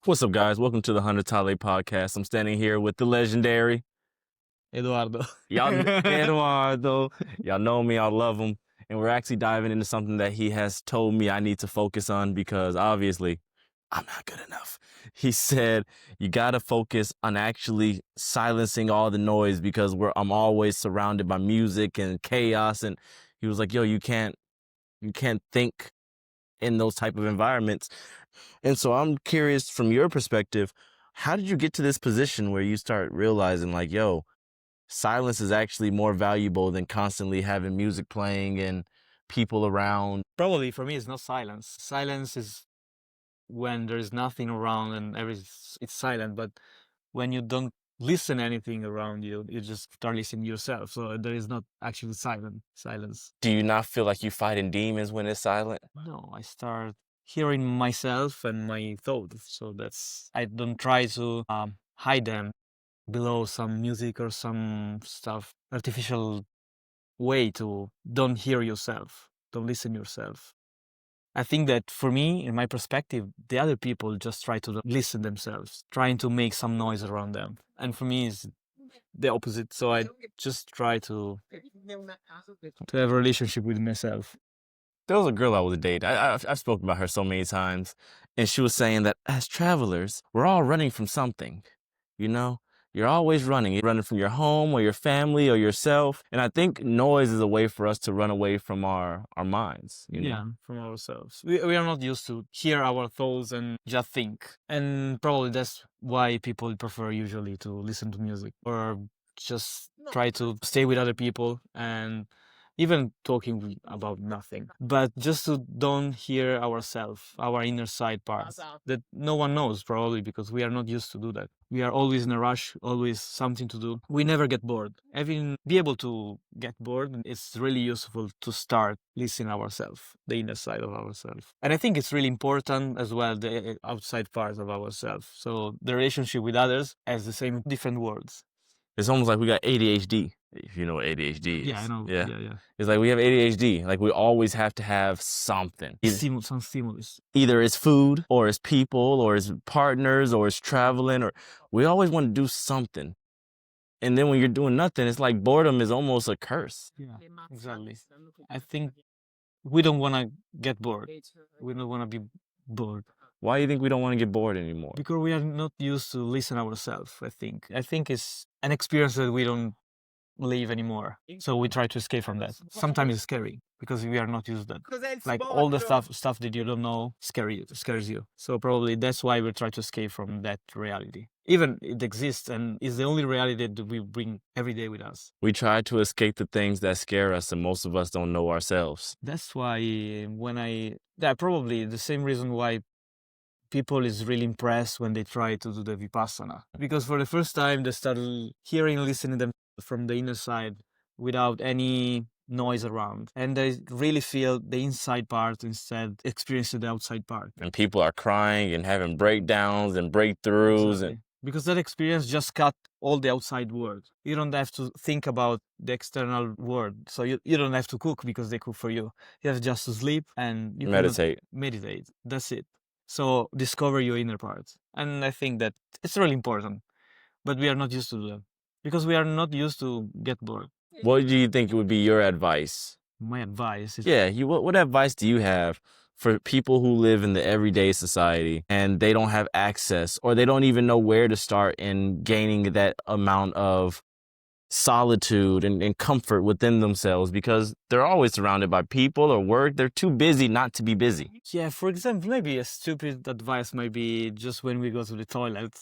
What's up, guys? Welcome to the Hunter Tale podcast. I'm standing here with the legendary Eduardo. Eduardo. Y'all know me, I love him. And we're actually diving into something that he has told me I need to focus on because obviously I'm not good enough. He said, you got to focus on actually silencing all the noise because I'm always surrounded by music and chaos. And he was like, yo, you can't think in those type of environments. And so I'm curious from your perspective, how did you get to this position where you start realizing like, yo, silence is actually more valuable than constantly having music playing and people around? Probably for me, it's not silence. Silence is when there is nothing around and it's silent. But when you don't listen anything around you, you just start listening yourself. So there is not actually silence. Do you not feel like you fighting demons when it's silent? No, I start hearing myself and my thoughts. So I don't try to hide them below some music or some stuff, artificial way to don't hear yourself, don't listen yourself. I think that for me, in my perspective, the other people just try to listen themselves, trying to make some noise around them. And for me, it's the opposite. So I just try to have a relationship with myself. There was a girl I was dating. I've spoken about her so many times, and she was saying that as travelers, we're all running from something, you know? You're always running. You're running from your home or your family or yourself. And I think noise is a way for us to run away from our minds, you know? Yeah, from ourselves. We are not used to hear our thoughts and just think. And probably that's why people prefer usually to listen to music or just try to stay with other people and even talking about nothing. But just to don't hear ourselves, our inner side parts that no one knows probably because we are not used to do that. We are always in a rush, always something to do. We never get bored. Be able to get bored, it's really useful to start listening ourselves, the inner side of ourselves. And I think it's really important as well, the outside parts of ourselves. So the relationship with others has the same different words. It's almost like we got ADHD, if you know what ADHD is. Yeah, I know. Yeah. Yeah. It's like we have ADHD. Like we always have to have something. Some stimulus. Either it's food or it's people or it's partners or it's traveling, or we always want to do something. And then when you're doing nothing, it's like boredom is almost a curse. Yeah, exactly. I think we don't want to get bored. We don't want to be bored. Why do you think we don't want to get bored anymore? Because we are not used to listen ourselves, I think. I think it's an experience that we don't live anymore. So we try to escape from that. Sometimes it's scary because we are not used to that. Like all the stuff that you don't know scares you. So probably that's why we try to escape from that reality. Even it exists and is the only reality that we bring every day with us. We try to escape the things that scare us, and most of us don't know ourselves. That's why probably the same reason why people is really impressed when they try to do the Vipassana. Because for the first time, they start hearing and listening them from the inner side without any noise around. And they really feel the inside part instead experiencing the outside part. And people are crying and having breakdowns and breakthroughs. Exactly. Because that experience just cut all the outside world. You don't have to think about the external world. So you don't have to cook because they cook for you. You have just to sleep and you meditate. Meditate. That's it. So discover your inner parts. And I think that it's really important. But we are not used to that. Because we are not used to get bored. What do you think would be your advice? My advice is... Yeah, what advice do you have for people who live in the everyday society and they don't have access or they don't even know where to start in gaining that amount of solitude and comfort within themselves because they're always surrounded by people or work. They're too busy not to be busy. Yeah, for example, maybe a stupid advice might be just when we go to the toilet,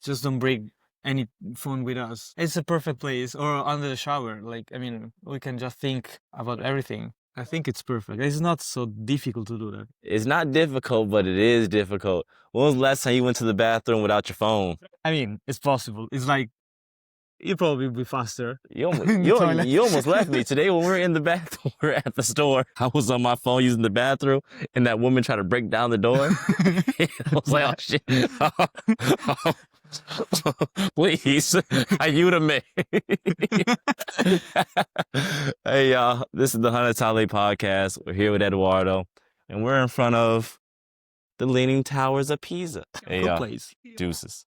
just don't bring any phone with us. It's a perfect place, or under the shower. We can just think about everything. I think it's perfect. It's not so difficult to do that. It's not difficult, but it is difficult. When was the last time you went to the bathroom without your phone? It's possible. It's like, you'd probably be faster. You almost left me today when we were in the bathroom. We were at the store. I was on my phone using the bathroom, and that woman tried to break down the door. I was like, oh, shit. Please, ayúdame me. Hey, y'all. This is the Hunter Tale podcast. We're here with Eduardo, and we're in front of the Leaning Towers of Pisa. Hey, Good place. deuces.